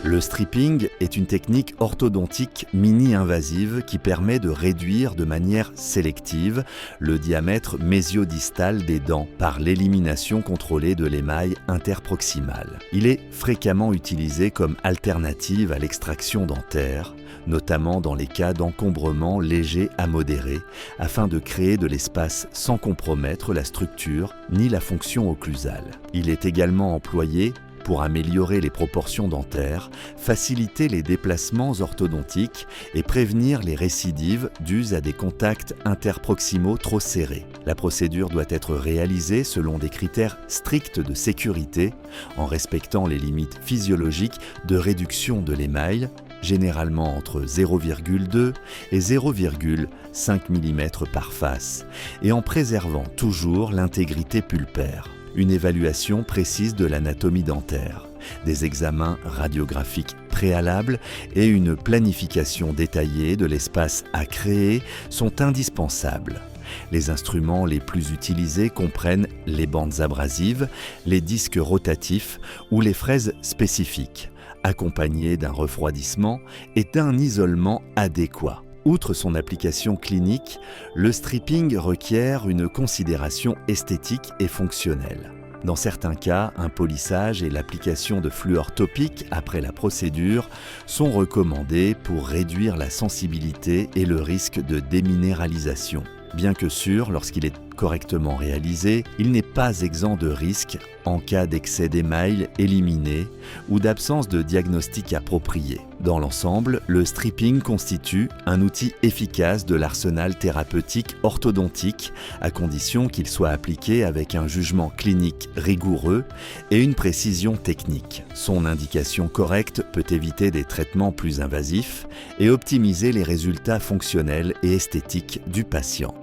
Le stripping est une technique orthodontique mini-invasive qui permet de réduire de manière sélective le diamètre mésio-distal des dents par l'élimination contrôlée de l'émail interproximal. Il est fréquemment utilisé comme alternative à l'extraction dentaire, notamment dans les cas d'encombrement léger à modéré, afin de créer de l'espace sans compromettre la structure ni la fonction occlusale. Il est également employé pour améliorer les proportions dentaires, faciliter les déplacements orthodontiques et prévenir les récidives dues à des contacts interproximaux trop serrés. La procédure doit être réalisée selon des critères stricts de sécurité, en respectant les limites physiologiques de réduction de l'émail, généralement entre 0,2 et 0,5 mm par face, et en préservant toujours l'intégrité pulpaire. Une évaluation précise de l'anatomie dentaire, des examens radiographiques préalables et une planification détaillée de l'espace à créer sont indispensables. Les instruments les plus utilisés comprennent les bandes abrasives, les disques rotatifs ou les fraises spécifiques, accompagnés d'un refroidissement et d'un isolement adéquat. Outre son application clinique, le stripping requiert une considération esthétique et fonctionnelle. Dans certains cas, un polissage et l'application de fluor topique après la procédure sont recommandés pour réduire la sensibilité et le risque de déminéralisation. Bien que sûr, lorsqu'il est correctement réalisé, il n'est pas exempt de risque en cas d'excès d'émail éliminé ou d'absence de diagnostic approprié. Dans l'ensemble, le stripping constitue un outil efficace de l'arsenal thérapeutique orthodontique à condition qu'il soit appliqué avec un jugement clinique rigoureux et une précision technique. Son indication correcte peut éviter des traitements plus invasifs et optimiser les résultats fonctionnels et esthétiques du patient.